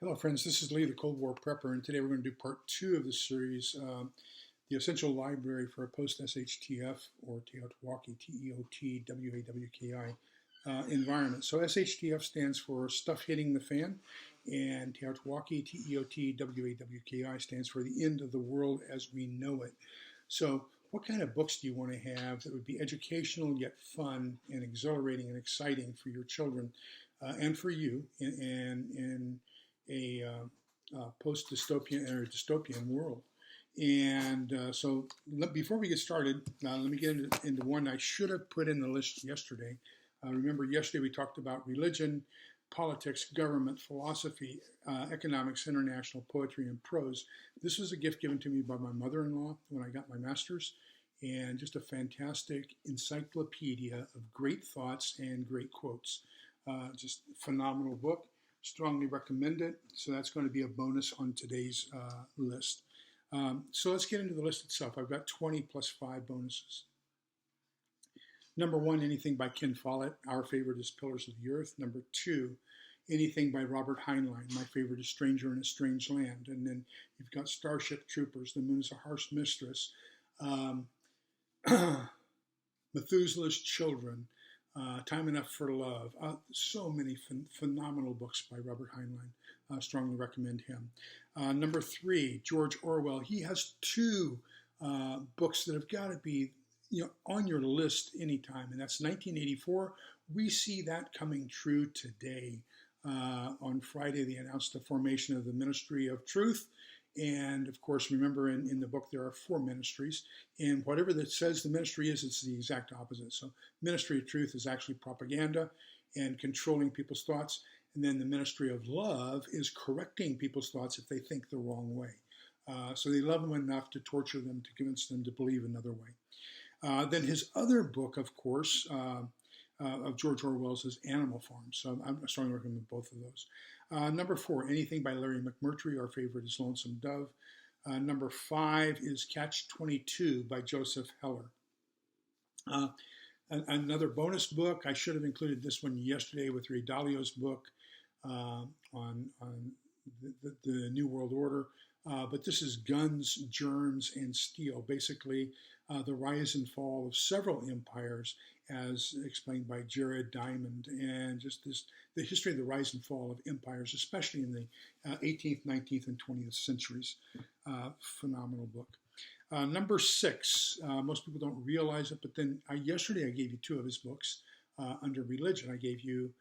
Hello, friends. This is Lee, the Cold War Prepper, and today we're going to do part two of the series, The Essential Library for a Post SHTF, or TEOTWAWKI, TEOTWAWKI environment. So SHTF stands for Stuff Hitting the Fan, and TEOTWAWKI, TEOTWAWKI, stands for The End of the World as We Know It. So what kind of books do you want to have that would be educational yet fun and exhilarating and exciting for your children and for you in a post-dystopian or dystopian world? And before we get started, let me get into one I should have put in the list yesterday. Remember, yesterday we talked about religion, politics, government, philosophy, economics, international poetry, and prose. This was a gift given to me by my mother-in-law when I got my master's, and just a fantastic encyclopedia of great thoughts and great quotes. Just a phenomenal book. Strongly recommend it. So that's going to be a bonus on today's list. So let's get into the list itself. I've got 20 plus 5 bonuses. Number 1, anything by Ken Follett. Our favorite is Pillars of the Earth. Number 2, anything by Robert Heinlein. My favorite is Stranger in a Strange Land. And then you've got Starship Troopers, The Moon is a Harsh Mistress, Methuselah's Children, Time Enough for Love. So many phenomenal books by Robert Heinlein. Strongly recommend him. Number 3, George Orwell. He has 2 books that have got to be on your list anytime, and that's 1984. We see that coming true today. On Friday, they announced the formation of the Ministry of Truth. And of course, remember in the book, there are 4 ministries. And whatever that says the ministry is, it's the exact opposite. So Ministry of Truth is actually propaganda and controlling people's thoughts. And then the Ministry of Love is correcting people's thoughts if they think the wrong way. So they love them enough to torture them, to convince them to believe another way. Then his other book, of course, of George Orwell's is Animal Farm. So I'm strongly recommend both of those. Number 4, anything by Larry McMurtry. Our favorite is Lonesome Dove. Number 5 is Catch-22 by Joseph Heller. Another bonus book. I should have included this one yesterday with Ray Dalio's book on the New World Order. But this is Guns, Germs, and Steel. Basically, the rise and fall of several empires, as explained by Jared Diamond, and just the history of the rise and fall of empires, especially in the 18th, 19th, and 20th centuries. Phenomenal book. Number 6, most people don't realize it, but then yesterday I gave you 2 of his books under religion. I gave you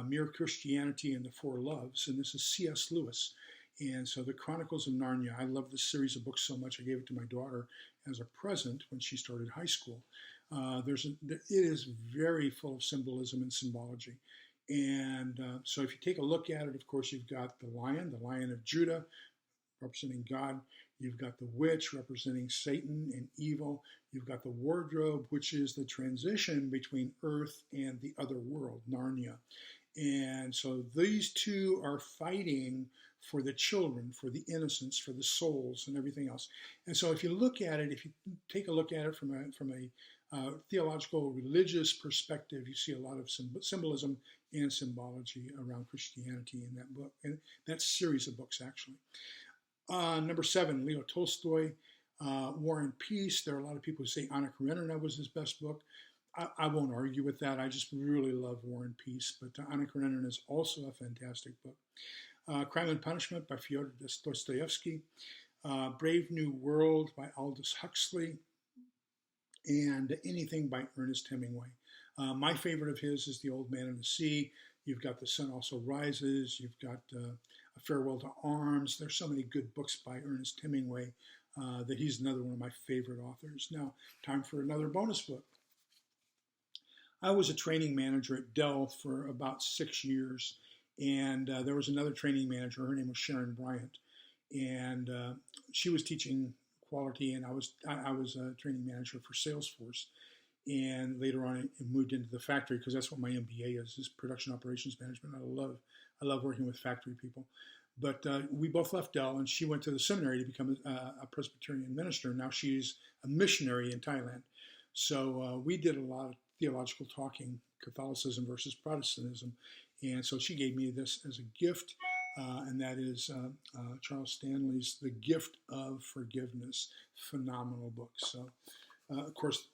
Mere Christianity and the Four Loves, and this is C.S. Lewis. And so the Chronicles of Narnia, I love this series of books so much, I gave it to my daughter as a present when she started high school. It is very full of symbolism and symbology. And so if you take a look at it, of course, you've got the Lion of Judah, representing God. You've got the witch, representing Satan and evil. You've got the wardrobe, which is the transition between Earth and the other world, Narnia. And so these 2 are fighting for the children, for the innocents, for the souls, and everything else. And so if you look at it, if you take a look at it from a theological, religious perspective, you see a lot of symbolism and symbology around Christianity in that book, and that series of books, actually. Number 7, Leo Tolstoy, War and Peace. There are a lot of people who say Anna Karenina was his best book. I won't argue with that. I just really love War and Peace, but Anna Karenina is also a fantastic book. Crime and Punishment by Fyodor Dostoevsky, Brave New World by Aldous Huxley, and anything by Ernest Hemingway. My favorite of his is The Old Man and the Sea. You've got The Sun Also Rises. You've got A Farewell to Arms. There's so many good books by Ernest Hemingway that he's another one of my favorite authors. Now, time for another bonus book. I was a training manager at Dell for about 6 years, and there was another training manager. Her name was Sharon Bryant, and she was teaching quality, and I was a training manager for Salesforce. And later on, I moved into the factory because that's what my MBA is production operations management. I love working with factory people. But we both left Dell, and she went to the seminary to become a Presbyterian minister. Now she's a missionary in Thailand. So we did a lot of theological talking, Catholicism versus Protestantism. And so she gave me this as a gift. and that is Charles Stanley's The Gift of Forgiveness. Phenomenal book. So, of course,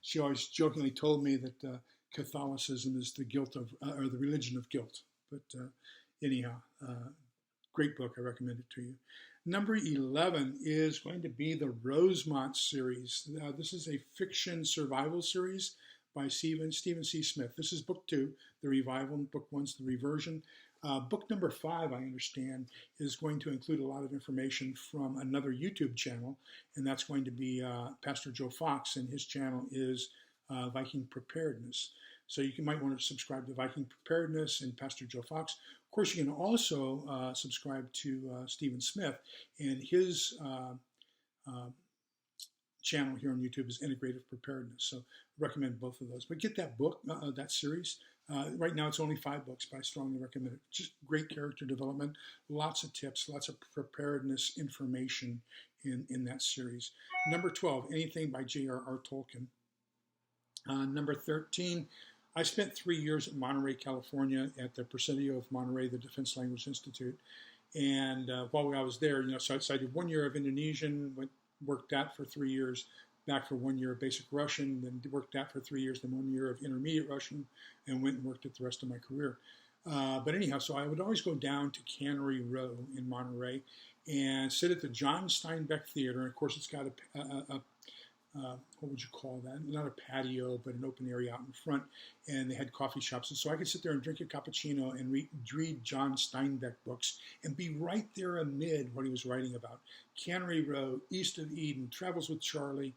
she always jokingly told me that Catholicism is the guilt of, or the religion of guilt. But anyhow, great book. I recommend it to you. Number 11 is going to be the Rosemont Series. This is a fiction survival series by Stephen C. Smith. This is book 2, the revival. Book 1's the reversion. Book number 5, I understand, is going to include a lot of information from another YouTube channel, and that's going to be Pastor Joe Fox, and his channel is Viking Preparedness. So you might want to subscribe to Viking Preparedness and Pastor Joe Fox. Of course, you can also subscribe to Stephen Smith, and his channel here on YouTube is Integrative Preparedness. So I recommend both of those. But get that book, that series. Right now it's only 5 books, but I strongly recommend it. Just great character development, lots of tips, lots of preparedness information in that series. Number 12, anything by J.R.R. Tolkien. Number 13, I spent 3 years at Monterey, California at the Presidio of Monterey, the Defense Language Institute. And while I was there, so I did 1 year of Indonesian, worked that for 3 years, back for 1 year of basic Russian, then worked that for 3 years, then 1 year of intermediate Russian, and went and worked it the rest of my career. But anyhow, so I would always go down to Cannery Row in Monterey and sit at the John Steinbeck Theater. And of course, it's got a what would you call that? Not a patio, but an open area out in front. And they had coffee shops. And so I could sit there and drink a cappuccino and read John Steinbeck books and be right there amid what he was writing about. Cannery Row, East of Eden, Travels with Charlie,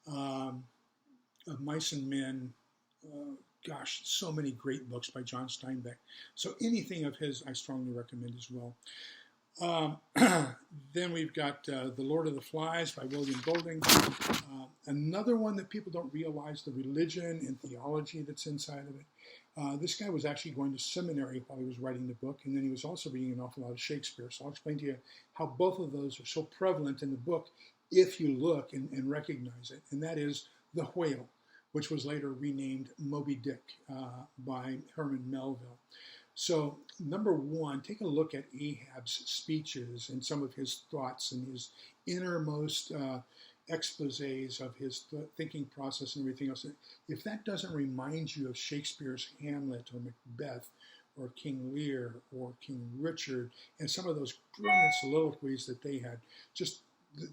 Of Mice and Men. Gosh, so many great books by John Steinbeck. So anything of his I strongly recommend as well. Then we've got The Lord of the Flies by William Golding. Another one that people don't realize, the religion and theology that's inside of it. This guy was actually going to seminary while he was writing the book, and then he was also reading an awful lot of Shakespeare. So I'll explain to you how both of those are so prevalent in the book if you look and recognize it. And that is The Whale, which was later renamed Moby Dick by Herman Melville. So, number 1, take a look at Ahab's speeches and some of his thoughts and his innermost exposés of his thinking process and everything else. If that doesn't remind you of Shakespeare's Hamlet or Macbeth or King Lear or King Richard and some of those brilliant soliloquies that they had, just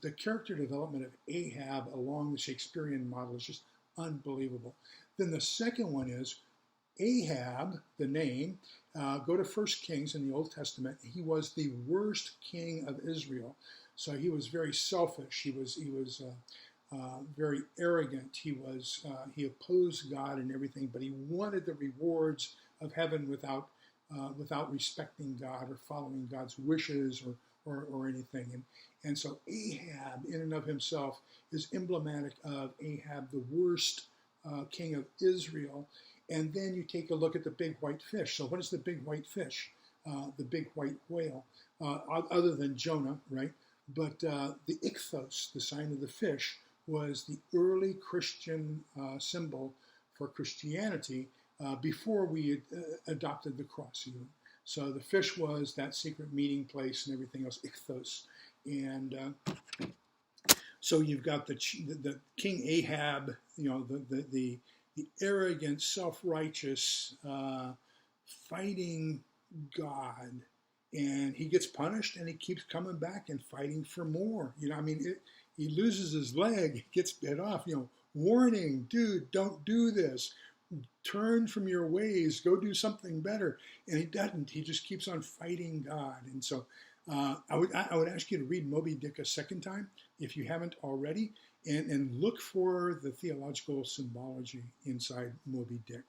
the character development of Ahab along the Shakespearean model is just unbelievable. Then the second one is Ahab, the name. Go to 1 Kings in the Old Testament. He was the worst king of Israel. So he was very selfish. He was very arrogant. He opposed God and everything, but he wanted the rewards of heaven without respecting God or following God's wishes or anything. And so Ahab, in and of himself, is emblematic of Ahab, the worst king of Israel. And then you take a look at the big white fish. So what is the big white fish? The big white whale, other than Jonah, right? But the ichthos, the sign of the fish, was the early Christian symbol for Christianity before we adopted the cross even. So the fish was that secret meeting place and everything else, ichthos. And so you've got the King Ahab, the arrogant, self-righteous, fighting God, and he gets punished, and he keeps coming back and fighting for more. He loses his leg, gets bit off. Warning, dude, don't do this. Turn from your ways. Go do something better. And he doesn't. He just keeps on fighting God. And so I would ask you to read Moby Dick a second time if you haven't already. And look for the theological symbology inside Moby Dick.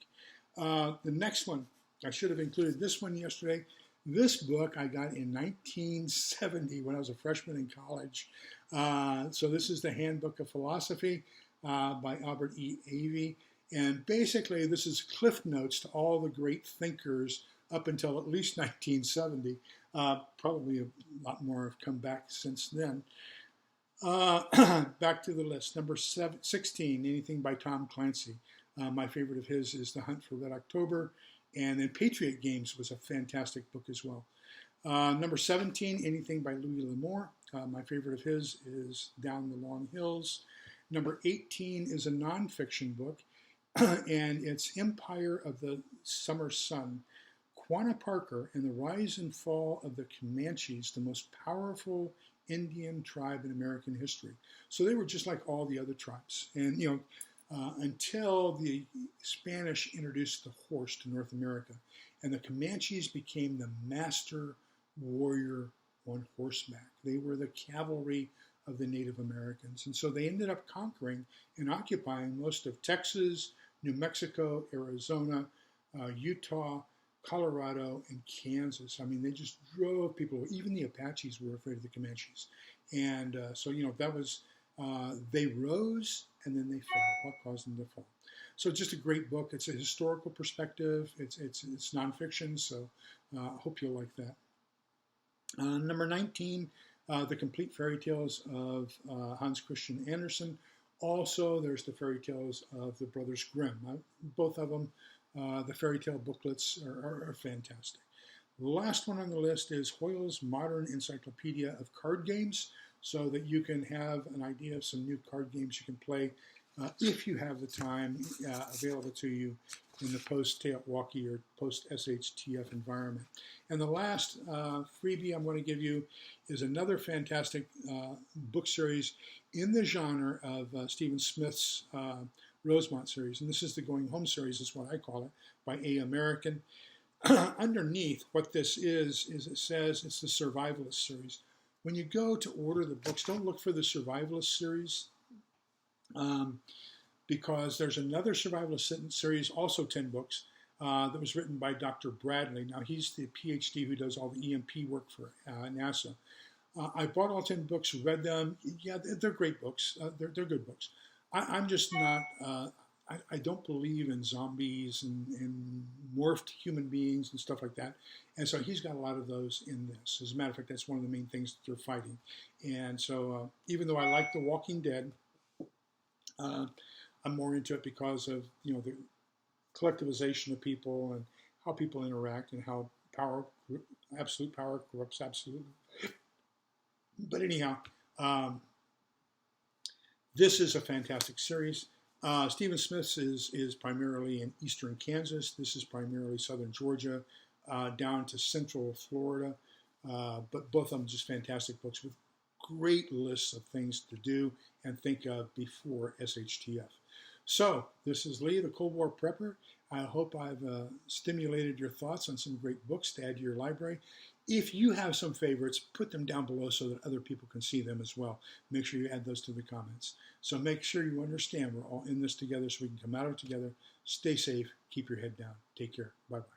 The next one, I should have included this one yesterday. This book I got in 1970 when I was a freshman in college. So this is the Handbook of Philosophy by Albert E. Avey. And basically this is cliff notes to all the great thinkers up until at least 1970. Probably a lot more have come back since then. Back to the list. Number 16, anything by Tom Clancy. My favorite of his is The Hunt for Red October. And then Patriot Games was a fantastic book as well. Number 17, anything by Louis L'Amour. My favorite of his is Down the Long Hills. Number 18 is a nonfiction book, and it's Empire of the Summer Sun. Quanah Parker and the Rise and Fall of the Comanches, the most powerful Indian tribe in American history. So they were just like all the other tribes. And, until the Spanish introduced the horse to North America, and the Comanches became the master warrior on horseback. They were the cavalry of the Native Americans. And so they ended up conquering and occupying most of Texas, New Mexico, Arizona, Utah, Colorado, and Kansas. I mean, they just drove people. Even the Apaches were afraid of the Comanches. And so, that was, they rose and then they fell. What caused them to fall? So just a great book. It's a historical perspective. It's nonfiction, so I hope you'll like that. Number 19, The Complete Fairy Tales of Hans Christian Andersen. Also, there's the fairy tales of the Brothers Grimm. Both of them, the fairy tale booklets are fantastic. The last one on the list is Hoyle's Modern Encyclopedia of Card Games, so that you can have an idea of some new card games you can play if you have the time available to you in the Post TEOTWAWKI or Post SHTF environment. And the last freebie I'm going to give you is another fantastic book series in the genre of Stephen Smith's Rosemont Series. And this is the Going Home Series, is what I call it, by A. American. Underneath what this is it says it's the Survivalist Series. When you go to order the books, don't look for the Survivalist Series, because there's another Survivalist series, also 10 books, that was written by Dr. Bradley. Now, he's the PhD who does all the EMP work for NASA. I bought all 10 books, read them. Yeah, they're great books. They're good books. I'm just not, I don't believe in zombies and morphed human beings and stuff like that. And so he's got a lot of those in this. As a matter of fact, that's one of the main things that they're fighting. And so even though I like The Walking Dead, I'm more into it because of, the collectivization of people and how people interact and how absolute power corrupts absolutely. But anyhow, this is a fantastic series. Stephen Smith's is primarily in eastern Kansas. This is primarily southern Georgia, down to central Florida. But both of them just fantastic books with great lists of things to do and think of before SHTF. So this is Lee, the Cold War Prepper. I hope I've stimulated your thoughts on some great books to add to your library. If you have some favorites, put them down below so that other people can see them as well. Make sure you add those to the comments. So make sure you understand we're all in this together so we can come out of it together. Stay safe. Keep your head down. Take care. Bye-bye.